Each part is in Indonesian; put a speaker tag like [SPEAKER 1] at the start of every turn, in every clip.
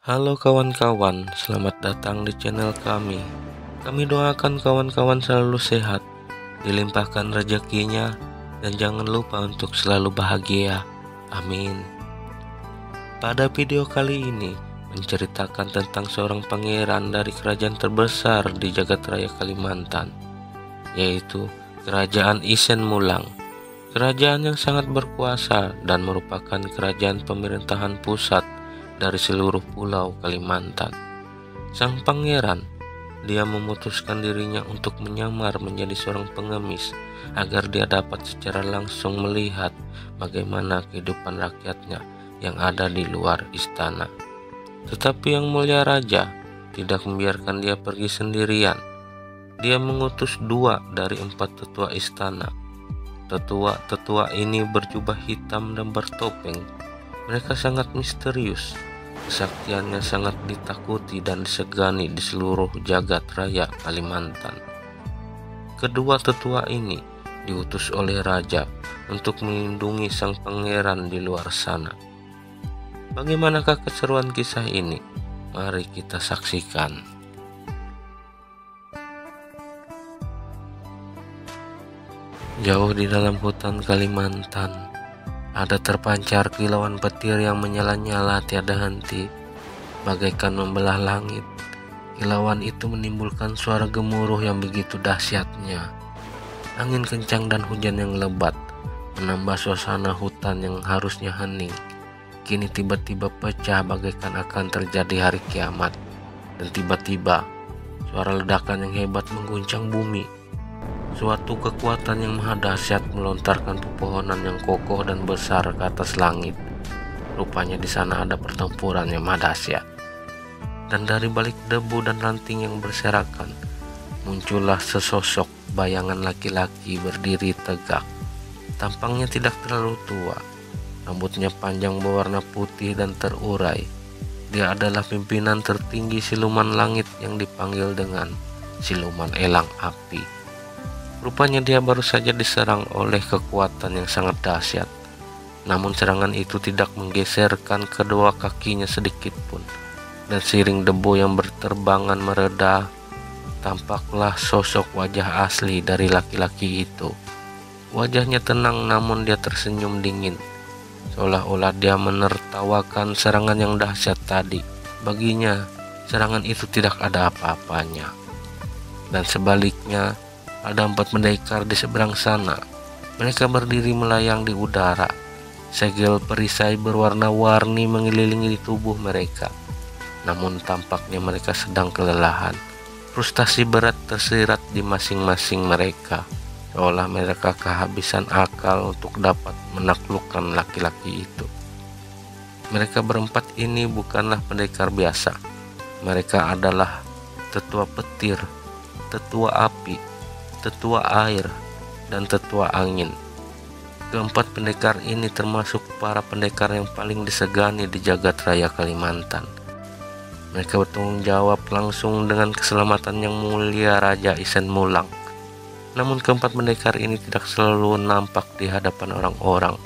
[SPEAKER 1] Halo kawan-kawan, selamat datang di channel kami. Kami doakan kawan-kawan selalu sehat, dilimpahkan rezekinya, dan jangan lupa untuk selalu bahagia. Amin. Pada video kali ini, menceritakan tentang seorang pangeran dari kerajaan terbesar di jagat raya Kalimantan, yaitu Kerajaan Isen Mulang. Kerajaan yang sangat berkuasa dan merupakan kerajaan pemerintahan pusat dari seluruh pulau Kalimantan. Sang pangeran, dia memutuskan dirinya untuk menyamar menjadi seorang pengemis agar dia dapat secara langsung melihat bagaimana kehidupan rakyatnya yang ada di luar istana. Tetapi yang mulia raja tidak membiarkan dia pergi sendirian. Dia mengutus 2 dari 4 tetua istana. Tetua-tetua ini berjubah hitam dan bertopeng. Mereka sangat misterius. Kesaktiannya sangat ditakuti dan disegani di seluruh jagat raya Kalimantan. Kedua tetua ini diutus oleh raja untuk melindungi sang pangeran di luar sana. Bagaimanakah keseruan kisah ini? Mari kita saksikan. Jauh di dalam hutan Kalimantan, ada terpancar kilauan petir yang menyala-nyala tiada henti, bagaikan membelah langit. Kilauan itu menimbulkan suara gemuruh yang begitu dahsyatnya. Angin kencang dan hujan yang lebat menambah suasana hutan yang harusnya hening. Kini tiba-tiba pecah bagaikan akan terjadi hari kiamat. Dan tiba-tiba suara ledakan yang hebat mengguncang bumi. Suatu kekuatan yang maha dahsyat melontarkan pepohonan yang kokoh dan besar ke atas langit. Rupanya di sana ada pertempuran yang maha dahsyat. Dan dari balik debu dan ranting yang berserakan, muncullah sesosok bayangan laki-laki berdiri tegak. Tampangnya tidak terlalu tua. Rambutnya panjang berwarna putih dan terurai. Dia adalah pimpinan tertinggi siluman langit yang dipanggil dengan siluman elang api. Rupanya dia baru saja diserang oleh kekuatan yang sangat dahsyat. Namun serangan itu tidak menggeserkan kedua kakinya sedikit pun. Dan seiring debu yang berterbangan mereda, tampaklah sosok wajah asli dari laki-laki itu. Wajahnya tenang namun dia tersenyum dingin, seolah-olah dia menertawakan serangan yang dahsyat tadi. Baginya, serangan itu tidak ada apa-apanya. Dan sebaliknya, ada 4 pendekar di seberang sana. Mereka berdiri melayang di udara. Segel perisai berwarna-warni mengelilingi tubuh mereka. Namun tampaknya mereka sedang kelelahan. Frustasi berat tersirat di masing-masing mereka, seolah mereka kehabisan akal untuk dapat menaklukkan laki-laki itu. Mereka berempat ini bukanlah pendekar biasa. Mereka adalah tetua petir, tetua api, tetua air, dan tetua angin. Keempat pendekar ini termasuk para pendekar yang paling disegani di jagat raya Kalimantan. Mereka bertanggung jawab langsung dengan keselamatan yang mulia Raja Isen Mulang. Namun keempat pendekar ini tidak selalu nampak di hadapan orang-orang.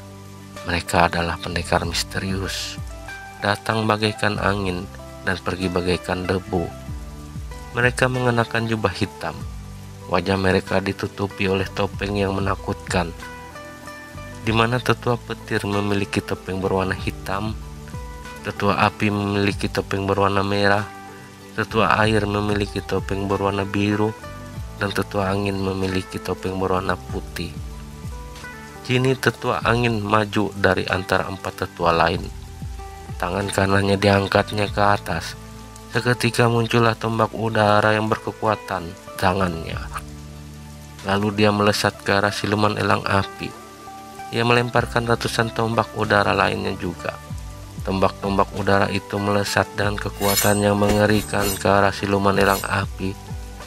[SPEAKER 1] Mereka adalah pendekar misterius, datang bagaikan angin dan pergi bagaikan debu. Mereka mengenakan jubah hitam. Wajah mereka ditutupi oleh topeng yang menakutkan, di mana tetua petir memiliki topeng berwarna hitam, tetua api memiliki topeng berwarna merah, tetua air memiliki topeng berwarna biru, dan tetua angin memiliki topeng berwarna putih. Kini tetua angin maju dari antara 4 tetua lain. Tangan kanannya diangkatnya ke atas. Seketika muncullah tombak udara yang berkekuatan tangannya. Lalu dia melesat ke arah siluman elang api. Ia melemparkan ratusan tombak udara lainnya juga. Tombak-tombak udara itu melesat dengan kekuatan yang mengerikan ke arah siluman elang api.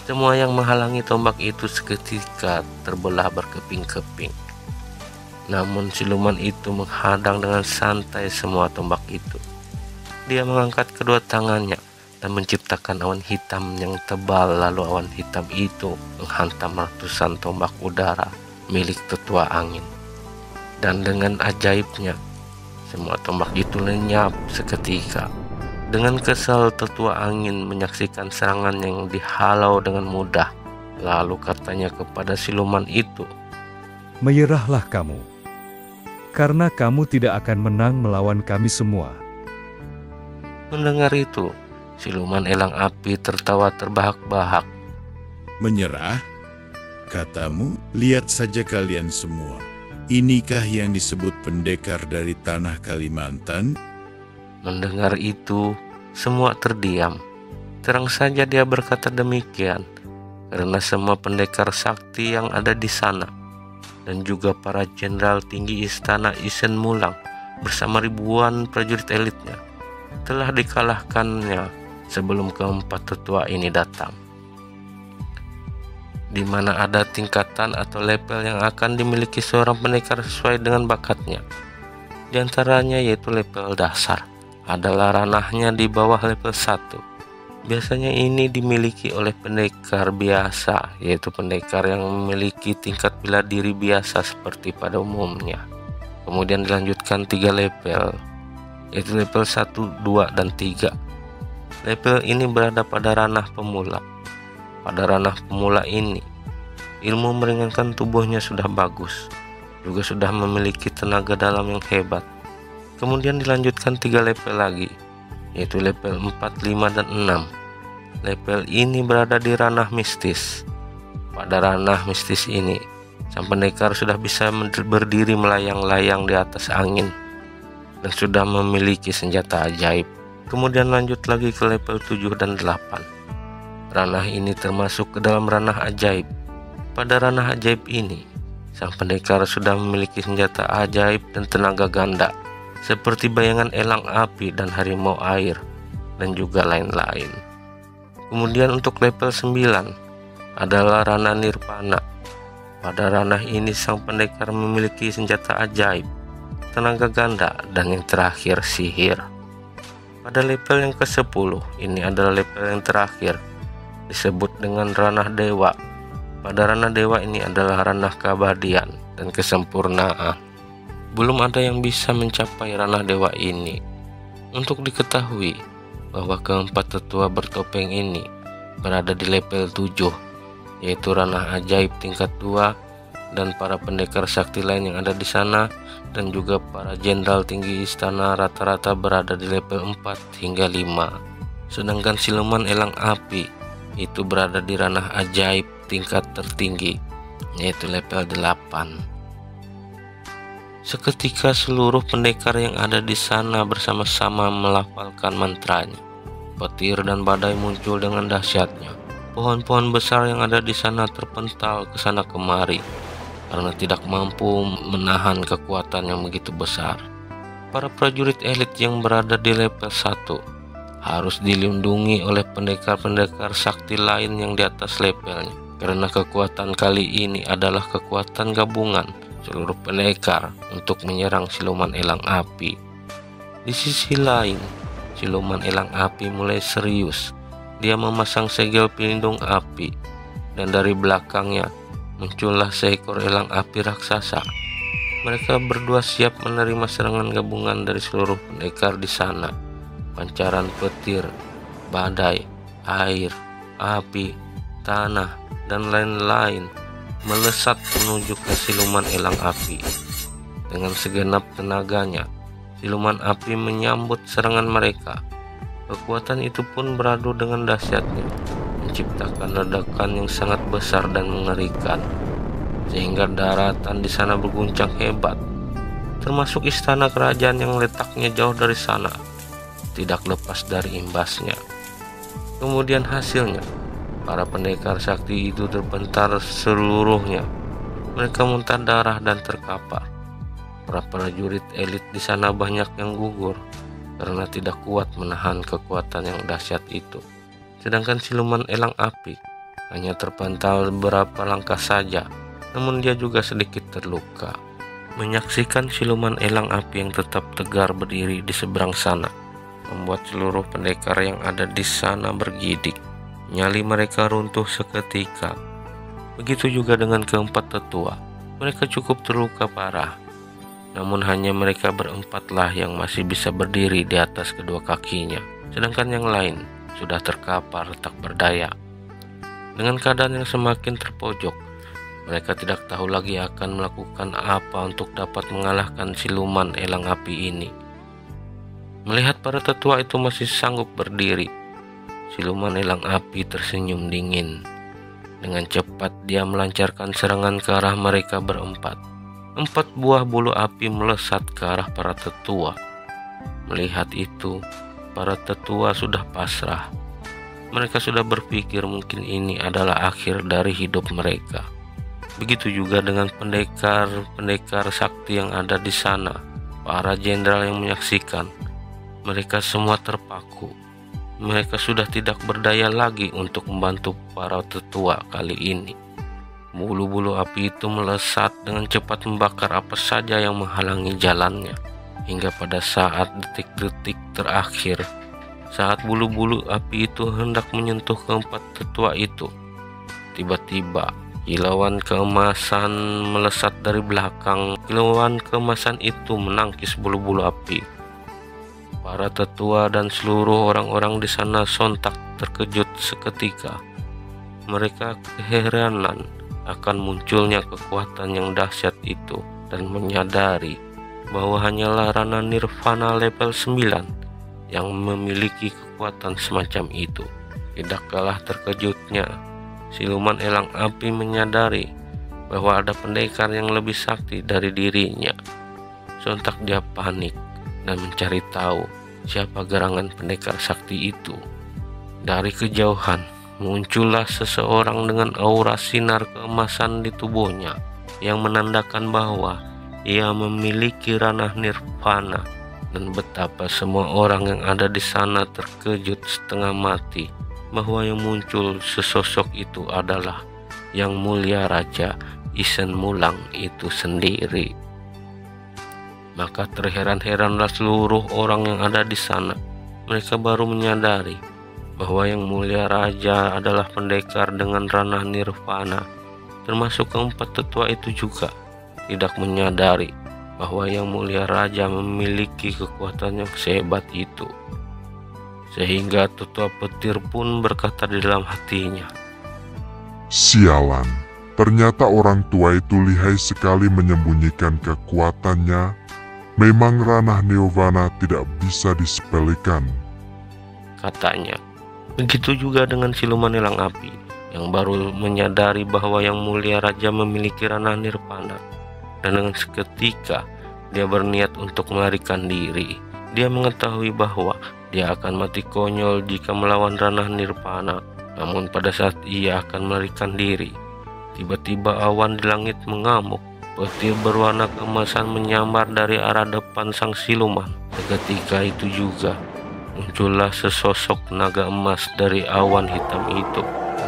[SPEAKER 1] Semua yang menghalangi tombak itu seketika terbelah berkeping-keping. Namun siluman itu menghadang dengan santai semua tombak itu. Dia mengangkat kedua tangannya dan menciptakan awan hitam yang tebal, lalu awan hitam itu menghantam ratusan tombak udara milik tetua angin. Dan dengan ajaibnya, semua tombak itu lenyap seketika. Dengan kesal, tetua angin menyaksikan serangan yang dihalau dengan mudah. Lalu katanya kepada siluman itu,
[SPEAKER 2] "Menyerahlah kamu, karena kamu tidak akan menang melawan kami semua."
[SPEAKER 1] Mendengar itu, siluman elang api tertawa terbahak-bahak.
[SPEAKER 3] "Menyerah? Katamu, lihat saja kalian semua. Inikah yang disebut pendekar dari tanah Kalimantan?"
[SPEAKER 1] Mendengar itu, semua terdiam. Terang saja dia berkata demikian, karena semua pendekar sakti yang ada di sana, dan juga para jenderal tinggi istana Isen Mulang bersama ribuan prajurit elitnya, telah dikalahkannya sebelum keempat tetua ini datang. Di mana ada tingkatan atau level yang akan dimiliki seorang pendekar sesuai dengan bakatnya. Di antaranya yaitu level dasar, adalah ranahnya di bawah level 1. Biasanya ini dimiliki oleh pendekar biasa, yaitu pendekar yang memiliki tingkat bela diri biasa seperti pada umumnya. Kemudian dilanjutkan 3 level, yaitu level 1, 2, dan 3. Level ini berada pada ranah pemula. Pada ranah pemula ini, ilmu meringankan tubuhnya sudah bagus, juga sudah memiliki tenaga dalam yang hebat. Kemudian dilanjutkan 3 level lagi, yaitu level 4, 5, dan 6. Level ini berada di ranah mistis. Pada ranah mistis ini, sang pendekar sudah bisa berdiri melayang-layang di atas angin dan sudah memiliki senjata ajaib. Kemudian lanjut lagi ke level 7 dan 8. Ranah ini termasuk ke dalam ranah ajaib. Pada ranah ajaib ini, sang pendekar sudah memiliki senjata ajaib dan tenaga ganda, seperti bayangan elang api dan harimau air, dan juga lain-lain. Kemudian untuk level 9 adalah ranah nirvana. Pada ranah ini sang pendekar memiliki senjata ajaib, tenaga ganda, dan yang terakhir sihir. Pada level yang ke-10, ini adalah level yang terakhir, disebut dengan ranah dewa. Pada ranah dewa ini adalah ranah keabadian dan kesempurnaan. Belum ada yang bisa mencapai ranah dewa ini. Untuk diketahui bahwa keempat tetua bertopeng ini berada di level 7, yaitu ranah ajaib tingkat 2, dan para pendekar sakti lain yang ada di sana, dan juga para jenderal tinggi istana rata-rata berada di level 4 hingga 5. Sedangkan siluman elang api itu berada di ranah ajaib tingkat tertinggi, yaitu level 8. Seketika seluruh pendekar yang ada di sana bersama-sama melafalkan mantranya. Petir dan badai muncul dengan dahsyatnya. Pohon-pohon besar yang ada di sana terpental ke sana kemari karena tidak mampu menahan kekuatan yang begitu besar. Para prajurit elit yang berada di level 1 harus dilindungi oleh pendekar-pendekar sakti lain yang di atas levelnya, karena kekuatan kali ini adalah kekuatan gabungan seluruh pendekar untuk menyerang siluman elang api. Di sisi lain, siluman elang api mulai serius. Dia memasang segel pelindung api, dan dari belakangnya muncullah seekor elang api raksasa. Mereka berdua siap menerima serangan gabungan dari seluruh pendekar di sana. Pancaran petir, badai, air, api, tanah, dan lain-lain melesat menuju ke siluman elang api. Dengan segenap tenaganya, siluman api menyambut serangan mereka. Kekuatan itu pun beradu dengan dahsyatnya, menciptakan ledakan yang sangat besar dan mengerikan, sehingga daratan di sana berguncang hebat, termasuk istana kerajaan yang letaknya jauh dari sana tidak lepas dari imbasnya. Kemudian hasilnya, para pendekar sakti itu terpentar seluruhnya. Mereka muntah darah dan terkapar. Para prajurit elit di sana banyak yang gugur karena tidak kuat menahan kekuatan yang dahsyat itu. Sedangkan siluman elang api hanya terpental beberapa langkah saja, namun dia juga sedikit terluka. Menyaksikan siluman elang api yang tetap tegar berdiri di seberang sana membuat seluruh pendekar yang ada di sana bergidik. Nyali mereka runtuh seketika. Begitu juga dengan keempat tetua. Mereka cukup terluka parah. Namun hanya mereka berempatlah yang masih bisa berdiri di atas kedua kakinya. sedangkan yang lain sudah terkapar tak berdaya. Dengan keadaan yang semakin terpojok, mereka tidak tahu lagi akan melakukan apa untuk dapat mengalahkan siluman elang api ini. Melihat para tetua itu masih sanggup berdiri, siluman elang api tersenyum dingin. Dengan cepat dia melancarkan serangan ke arah mereka berempat. 4 buah bulu api melesat ke arah para tetua. Melihat itu, para tetua sudah pasrah. Mereka sudah berpikir mungkin ini adalah akhir dari hidup mereka. Begitu juga dengan pendekar-pendekar sakti yang ada di sana. Para jenderal yang menyaksikan, mereka semua terpaku. Mereka sudah tidak berdaya lagi untuk membantu para tetua kali ini. Bulu-bulu api itu melesat dengan cepat membakar apa saja yang menghalangi jalannya. Hingga pada saat detik-detik terakhir, saat bulu-bulu api itu hendak menyentuh keempat tetua itu, tiba-tiba kilauan keemasan melesat dari belakang. Kilauan keemasan itu menangkis bulu-bulu api. Para tetua dan seluruh orang-orang di sana sontak terkejut seketika. Mereka keheranan akan munculnya kekuatan yang dahsyat itu dan menyadari bahwa hanyalah Rana Nirvana level 9 yang memiliki kekuatan semacam itu. Tidak kalah terkejutnya, siluman elang api menyadari bahwa ada pendekar yang lebih sakti dari dirinya. Sontak dia panik dan mencari tahu siapa gerangan pendekar sakti itu. Dari kejauhan muncullah seseorang dengan aura sinar keemasan di tubuhnya yang menandakan bahwa ia memiliki ranah nirvana. Dan betapa semua orang yang ada di sana terkejut setengah mati bahwa yang muncul sesosok itu adalah Yang Mulia Raja Isen Mulang itu sendiri. Maka terheran-heranlah seluruh orang yang ada di sana. Mereka baru menyadari bahwa Yang Mulia Raja adalah pendekar dengan ranah nirvana. Termasuk keempat tetua itu juga tidak menyadari bahwa Yang Mulia Raja memiliki kekuatan yang sehebat itu. Sehingga tetua petir pun berkata di dalam hatinya,
[SPEAKER 4] "Sialan, ternyata orang tua itu lihai sekali menyembunyikan kekuatannya. Memang ranah nirvana tidak bisa disepelekan,"
[SPEAKER 1] katanya. Begitu juga dengan siluman elang api yang baru menyadari bahwa Yang Mulia Raja memiliki ranah nirvana. Dan dengan seketika dia berniat untuk melarikan diri. Dia mengetahui bahwa dia akan mati konyol jika melawan ranah nirvana. Namun pada saat ia akan melarikan diri, tiba-tiba awan di langit mengamuk. Petir berwarna keemasan menyambar dari arah depan sang siluman. Seketika itu juga muncullah sesosok naga emas dari awan hitam itu.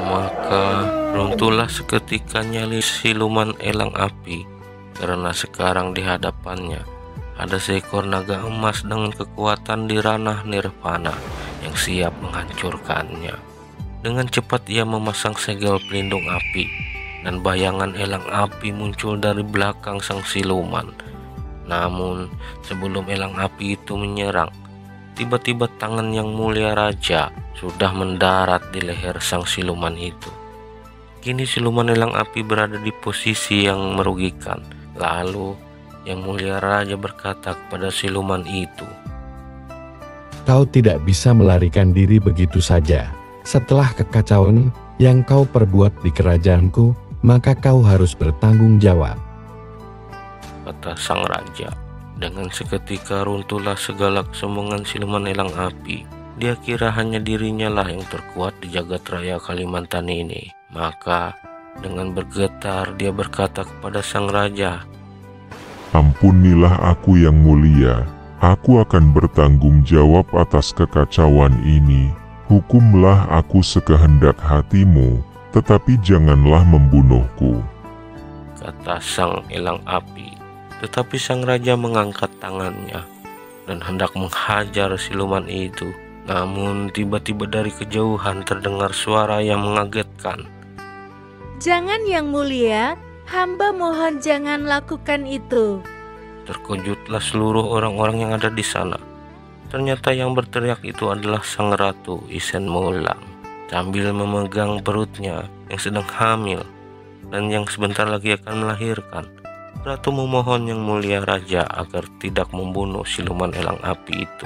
[SPEAKER 1] Maka runtuhlah seketika nyali siluman elang api. Karena sekarang di hadapannya ada seekor naga emas dengan kekuatan di ranah nirvana yang siap menghancurkannya. Dengan cepat ia memasang segel pelindung api, dan bayangan elang api muncul dari belakang sang siluman. Namun sebelum elang api itu menyerang, tiba-tiba tangan Yang Mulia Raja sudah mendarat di leher sang siluman itu. Kini siluman elang api berada di posisi yang merugikan. Lalu Yang Mulia Raja berkata kepada siluman itu,
[SPEAKER 5] "Kau tidak bisa melarikan diri begitu saja. Setelah kekacauan yang kau perbuat di kerajaanku, maka kau harus bertanggung jawab,"
[SPEAKER 1] kata sang raja. Dengan seketika runtuhlah segala kesombongan siluman elang api. Dia kira hanya dirinya lah yang terkuat di jagat raya Kalimantan ini. Maka dengan bergetar dia berkata kepada sang raja,
[SPEAKER 4] "Ampunilah aku Yang Mulia. Aku akan bertanggung jawab atas kekacauan ini. Hukumlah aku sekehendak hatimu, tetapi janganlah membunuhku,"
[SPEAKER 1] kata sang elang api. Tetapi sang raja mengangkat tangannya dan hendak menghajar siluman itu. Namun tiba-tiba dari kejauhan terdengar suara yang mengagetkan.
[SPEAKER 6] "Jangan Yang Mulia, hamba mohon jangan lakukan itu."
[SPEAKER 1] Terkejutlah seluruh orang-orang yang ada di sana. ternyata yang berteriak itu adalah sang ratu Isen Mulang. Sambil memegang perutnya yang sedang hamil dan yang sebentar lagi akan melahirkan, ratu memohon Yang Mulia Raja agar tidak membunuh siluman elang api itu.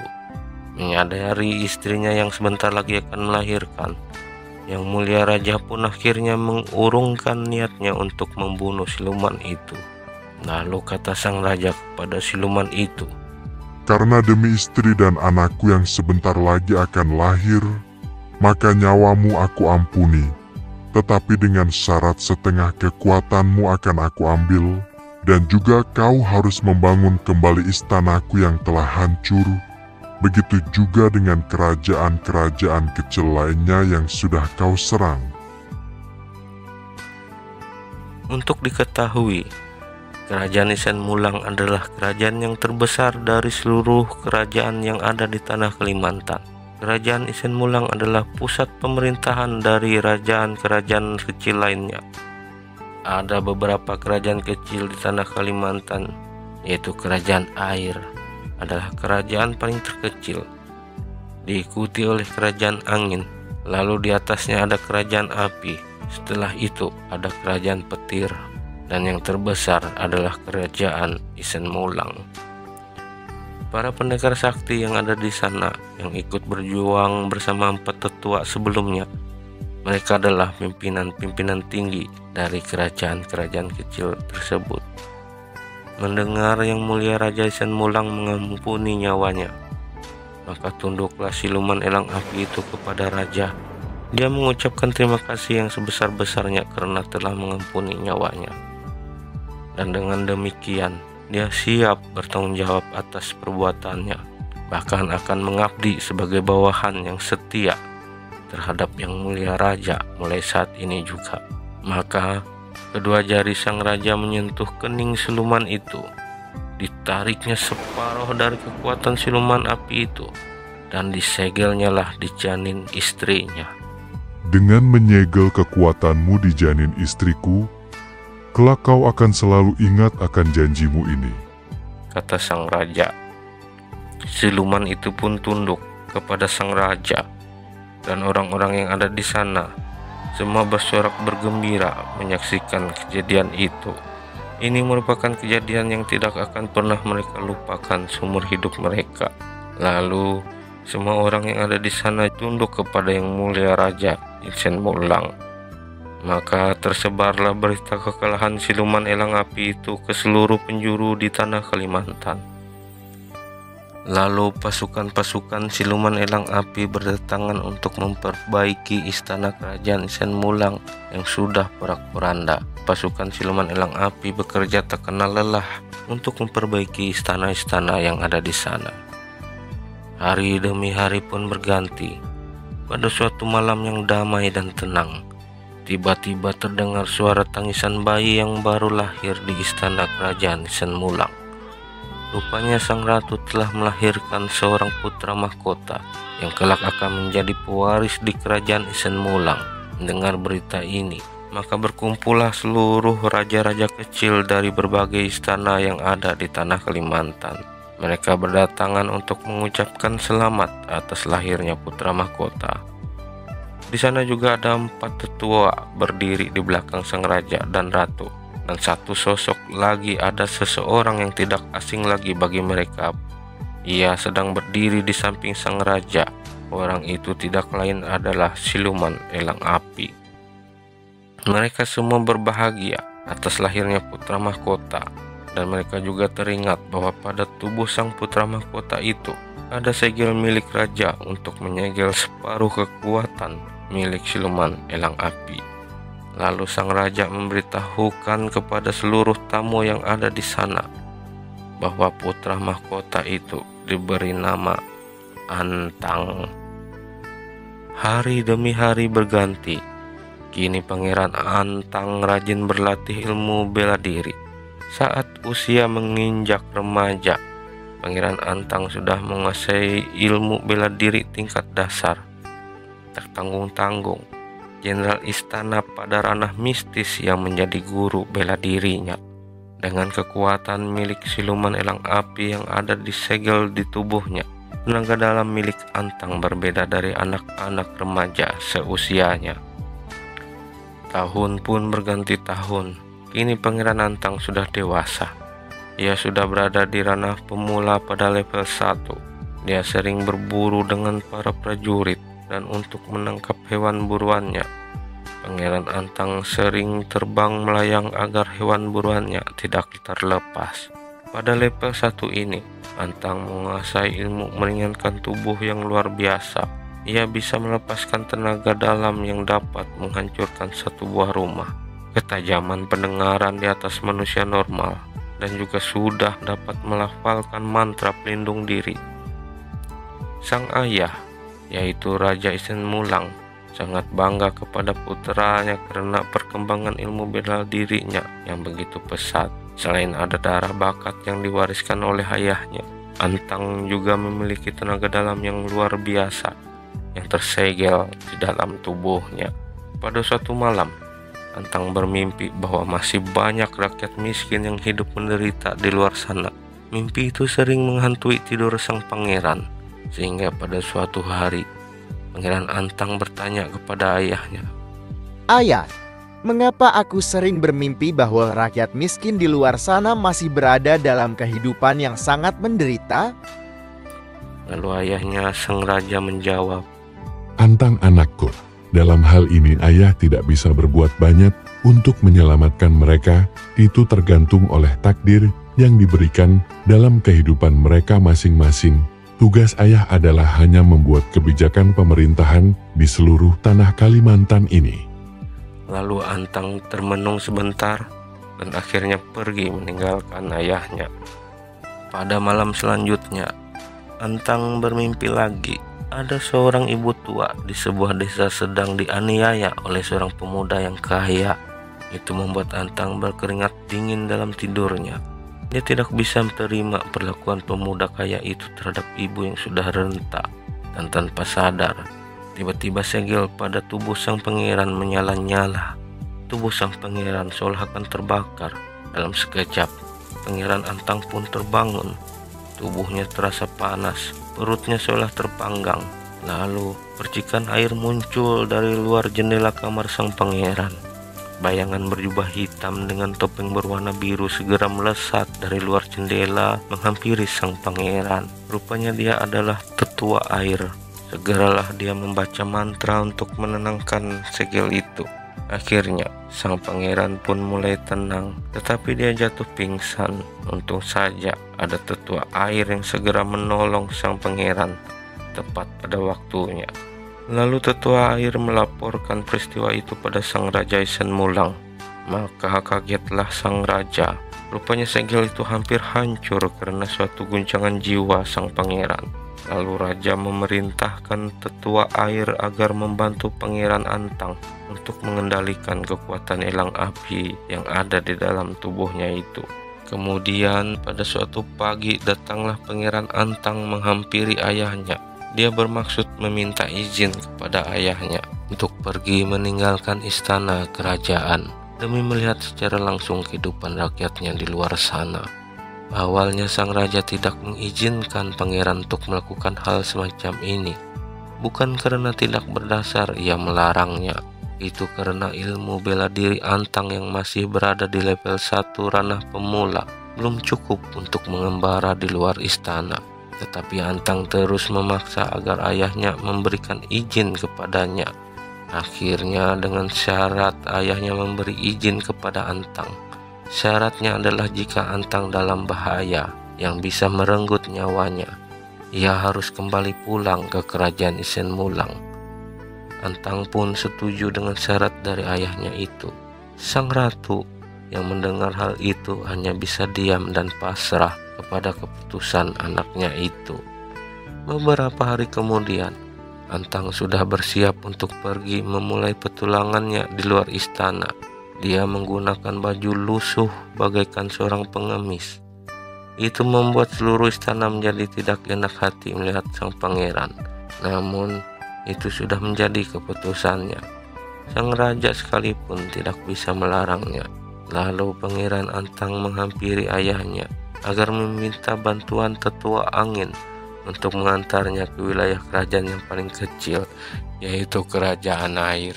[SPEAKER 1] Menyadari istrinya yang sebentar lagi akan melahirkan, Yang Mulia Raja pun akhirnya mengurungkan niatnya untuk membunuh siluman itu. Lalu kata sang raja kepada siluman itu,
[SPEAKER 4] "Karena demi istri dan anakku yang sebentar lagi akan lahir, maka nyawamu aku ampuni. Tetapi dengan syarat setengah kekuatanmu akan aku ambil, dan juga kau harus membangun kembali istanaku yang telah hancur. Begitu juga dengan kerajaan-kerajaan kecil lainnya yang sudah kau serang."
[SPEAKER 1] Untuk diketahui, kerajaan Isen Mulang adalah kerajaan yang terbesar dari seluruh kerajaan yang ada di tanah Kalimantan. Kerajaan Isen Mulang adalah pusat pemerintahan dari kerajaan-kerajaan kecil lainnya. Ada beberapa kerajaan kecil di tanah Kalimantan, yaitu Kerajaan Air adalah kerajaan paling terkecil, diikuti oleh Kerajaan Angin, lalu di atasnya ada Kerajaan Api, setelah itu ada Kerajaan Petir, dan yang terbesar adalah Kerajaan Isen Mulang. Para pendekar sakti yang ada di sana yang ikut berjuang bersama 4 tetua sebelumnya, mereka adalah pimpinan-pimpinan tinggi dari kerajaan-kerajaan kecil tersebut. Mendengar Yang Mulia Raja Isen Mulang mengampuni nyawanya, maka tunduklah siluman elang api itu kepada raja. Dia mengucapkan terima kasih yang sebesar-besarnya karena telah mengampuni nyawanya. Dan dengan demikian, dia siap bertanggung jawab atas perbuatannya, bahkan akan mengabdi sebagai bawahan yang setia terhadap Yang Mulia Raja mulai saat ini juga. Maka kedua jari sang raja menyentuh kening siluman itu. Ditariknya separuh dari kekuatan siluman api itu, dan disegelnya lah di janin istrinya.
[SPEAKER 4] "Dengan menyegel kekuatanmu di janin istriku, kelak kau akan selalu ingat akan janjimu ini,"
[SPEAKER 1] kata sang raja. Siluman itu pun tunduk kepada sang raja, dan orang-orang yang ada di sana semua bersorak bergembira menyaksikan kejadian itu. Ini merupakan kejadian yang tidak akan pernah mereka lupakan seumur hidup mereka. Lalu semua orang yang ada di sana tunduk kepada Yang Mulia Raja Isen Mulang. Maka tersebarlah berita kekalahan siluman elang api itu ke seluruh penjuru di tanah Kalimantan. Lalu pasukan-pasukan siluman elang api berdatangan untuk memperbaiki istana kerajaan Isen Mulang yang sudah porak-poranda. Pasukan siluman elang api bekerja tak kenal lelah untuk memperbaiki istana-istana yang ada di sana. Hari demi hari pun berganti. Pada suatu malam yang damai dan tenang, tiba-tiba terdengar suara tangisan bayi yang baru lahir di istana kerajaan Isen Mulang. Rupanya sang ratu telah melahirkan seorang putra mahkota yang kelak akan menjadi pewaris di kerajaan Isen Mulang. Mendengar berita ini, maka berkumpullah seluruh raja-raja kecil dari berbagai istana yang ada di tanah Kalimantan. Mereka berdatangan untuk mengucapkan selamat atas lahirnya putra mahkota. Di sana juga ada 4 tetua berdiri di belakang sang raja dan ratu. Dan satu sosok lagi, ada seseorang yang tidak asing lagi bagi mereka. Ia sedang berdiri di samping sang raja. Orang itu tidak lain adalah siluman elang api. Mereka semua berbahagia atas lahirnya putra mahkota. Dan mereka juga teringat bahwa pada tubuh sang putra mahkota itu ada segel milik raja untuk menyegel separuh kekuatan milik siluman elang api. Lalu sang raja memberitahukan kepada seluruh tamu yang ada di sana bahwa putra mahkota itu diberi nama Antang. Hari demi hari berganti. Kini Pangeran Antang rajin berlatih ilmu bela diri. Saat usia menginjak remaja, Pangeran Antang sudah menguasai ilmu bela diri tingkat dasar. Tak tanggung-tanggung, Jenderal Istana pada ranah mistis yang menjadi guru bela dirinya. Dengan kekuatan milik siluman elang api yang ada di segel di tubuhnya, Tenaga dalam milik Antang berbeda dari anak-anak remaja seusianya. Tahun pun berganti tahun. Kini Pangeran Antang sudah dewasa. Ia sudah berada di ranah pemula pada level 1. Dia sering berburu dengan para prajurit dan untuk menangkap hewan buruannya. Pangeran Antang sering terbang melayang agar hewan buruannya tidak terlepas. Pada level 1 ini, Antang menguasai ilmu meringankan tubuh yang luar biasa. Ia bisa melepaskan tenaga dalam yang dapat menghancurkan satu buah rumah. Ketajaman pendengaran di atas manusia normal, dan juga sudah dapat melafalkan mantra pelindung diri. Sang ayah, yaitu Raja Isen Mulang, sangat bangga kepada putranya karena perkembangan ilmu bela dirinya yang begitu pesat. Selain ada darah bakat yang diwariskan oleh ayahnya, Antang juga memiliki tenaga dalam yang luar biasa yang tersegel di dalam tubuhnya. Pada suatu malam, Antang bermimpi bahwa masih banyak rakyat miskin yang hidup menderita di luar sana. Mimpi itu sering menghantui tidur sang pangeran, sehingga pada suatu hari, Pangeran Antang bertanya kepada ayahnya,
[SPEAKER 7] "Ayah, mengapa aku sering bermimpi bahwa rakyat miskin di luar sana masih berada dalam kehidupan yang sangat menderita?"
[SPEAKER 1] Lalu ayahnya sang raja menjawab,
[SPEAKER 4] Antang anakku, dalam hal ini ayah tidak bisa berbuat banyak untuk menyelamatkan mereka. Itu tergantung oleh takdir yang diberikan dalam kehidupan mereka masing-masing. Tugas ayah adalah hanya membuat kebijakan pemerintahan di seluruh tanah Kalimantan ini.
[SPEAKER 1] Lalu Antang termenung sebentar dan akhirnya pergi meninggalkan ayahnya. Pada malam selanjutnya, Antang bermimpi lagi. Ada seorang ibu tua di sebuah desa sedang dianiaya oleh seorang pemuda yang kaya. Itu membuat Antang berkeringat dingin dalam tidurnya. Dia tidak bisa menerima perlakuan pemuda kaya itu terhadap ibu yang sudah renta. Dan tanpa sadar, tiba-tiba segel pada tubuh sang pangeran menyala-nyala. Tubuh sang pangeran seolah akan terbakar. Dalam sekejap, Pangeran Antang pun terbangun. Tubuhnya terasa panas, perutnya seolah terpanggang. Lalu, percikan air muncul dari luar jendela kamar sang pangeran. Bayangan berjubah hitam dengan topeng berwarna biru segera melesat dari luar jendela menghampiri sang pangeran. Rupanya dia adalah tetua air. Segeralah dia membaca mantra untuk menenangkan segel itu. Akhirnya, sang pangeran pun mulai tenang, tetapi dia jatuh pingsan. Untung saja ada tetua air yang segera menolong sang pangeran tepat pada waktunya. Lalu tetua air melaporkan peristiwa itu pada sang Raja Isen Mulang. Maka kagetlah sang raja. Rupanya segel itu hampir hancur karena suatu guncangan jiwa sang pangeran. Lalu raja memerintahkan tetua air agar membantu Pangeran Antang untuk mengendalikan kekuatan elang api yang ada di dalam tubuhnya itu. Kemudian pada suatu pagi datanglah Pangeran Antang menghampiri ayahnya. Dia bermaksud meminta izin kepada ayahnya untuk pergi meninggalkan istana kerajaan demi melihat secara langsung kehidupan rakyatnya di luar sana. Awalnya sang raja tidak mengizinkan pangeran untuk melakukan hal semacam ini. Bukan karena tidak berdasar ia melarangnya. Itu karena ilmu bela diri Antang yang masih berada di level 1 ranah pemula belum cukup untuk mengembara di luar istana. Tetapi Antang terus memaksa agar ayahnya memberikan izin kepadanya. Akhirnya dengan syarat ayahnya memberi izin kepada Antang. Syaratnya adalah jika Antang dalam bahaya yang bisa merenggut nyawanya, ia harus kembali pulang ke kerajaan Isen Mulang. Antang pun setuju dengan syarat dari ayahnya itu. Sang ratu yang mendengar hal itu hanya bisa diam dan pasrah kepada keputusan anaknya itu. Beberapa hari kemudian, Antang sudah bersiap untuk pergi memulai petualangannya di luar istana. Dia menggunakan baju lusuh bagaikan seorang pengemis. Itu membuat seluruh istana menjadi tidak enak hati melihat sang pangeran. Namun, itu sudah menjadi keputusannya. Sang raja sekalipun tidak bisa melarangnya. Lalu Pangeran Antang menghampiri ayahnya agar meminta bantuan tetua angin untuk mengantarnya ke wilayah kerajaan yang paling kecil, yaitu kerajaan air.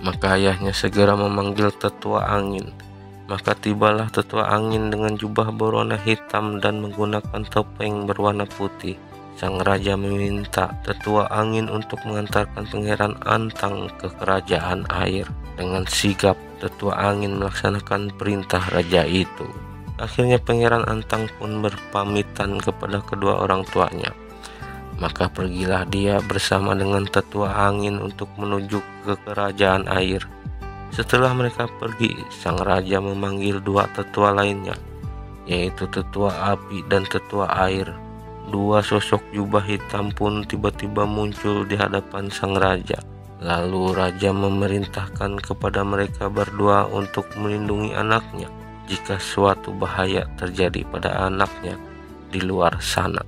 [SPEAKER 1] Maka ayahnya segera memanggil tetua angin. Maka tibalah tetua angin dengan jubah berwarna hitam dan menggunakan topeng berwarna putih. Sang raja meminta tetua angin untuk mengantarkan Pangeran Antang ke kerajaan air. Dengan sigap, tetua angin melaksanakan perintah raja itu. Akhirnya Pangeran Antang pun berpamitan kepada kedua orang tuanya. Maka pergilah dia bersama dengan tetua angin untuk menuju ke kerajaan air. Setelah mereka pergi, sang raja memanggil dua tetua lainnya, yaitu tetua api dan tetua air. Dua sosok jubah hitam pun tiba-tiba muncul di hadapan sang raja. Lalu raja memerintahkan kepada mereka berdua untuk melindungi anaknya jika suatu bahaya terjadi pada anaknya di luar sana.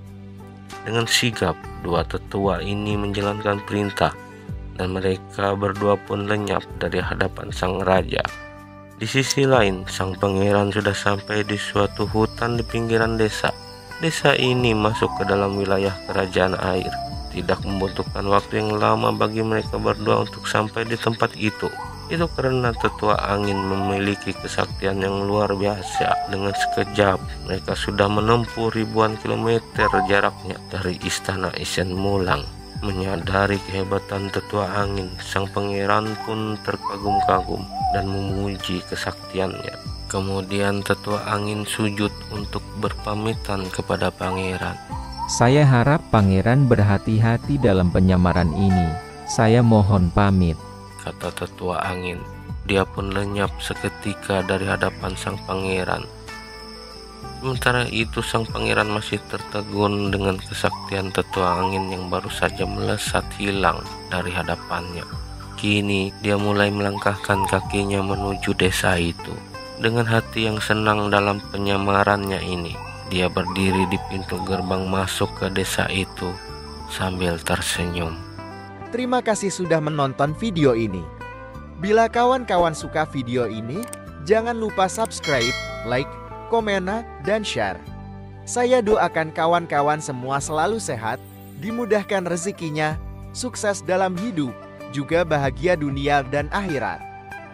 [SPEAKER 1] Dengan sigap, dua tetua ini menjalankan perintah, dan mereka berdua pun lenyap dari hadapan sang raja. Di sisi lain, sang pangeran sudah sampai di suatu hutan di pinggiran desa. Desa ini masuk ke dalam wilayah kerajaan air. Tidak membutuhkan waktu yang lama bagi mereka berdua untuk sampai di tempat itu. Itu karena tetua angin memiliki kesaktian yang luar biasa. Dengan sekejap, mereka sudah menempuh ribuan kilometer jaraknya dari istana Isen Mulang. Menyadari kehebatan tetua angin, sang pangeran pun terkagum-kagum dan memuji kesaktiannya. Kemudian tetua angin sujud untuk berpamitan kepada pangeran.
[SPEAKER 8] Saya harap pangeran berhati-hati dalam penyamaran ini. Saya mohon pamit,
[SPEAKER 1] kata tetua angin. Dia pun lenyap seketika dari hadapan sang pangeran. Sementara itu sang pangeran masih tertegun dengan kesaktian tetua angin yang baru saja melesat hilang dari hadapannya. Kini dia mulai melangkahkan kakinya menuju desa itu. Dengan hati yang senang dalam penyamarannya ini, dia berdiri di pintu gerbang masuk ke desa itu sambil tersenyum.
[SPEAKER 7] Terima kasih sudah menonton video ini. Bila kawan-kawan suka video ini, jangan lupa subscribe, like, komen, dan share. Saya doakan kawan-kawan semua selalu sehat, dimudahkan rezekinya, sukses dalam hidup, juga bahagia dunia dan akhirat.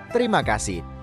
[SPEAKER 7] Terima kasih.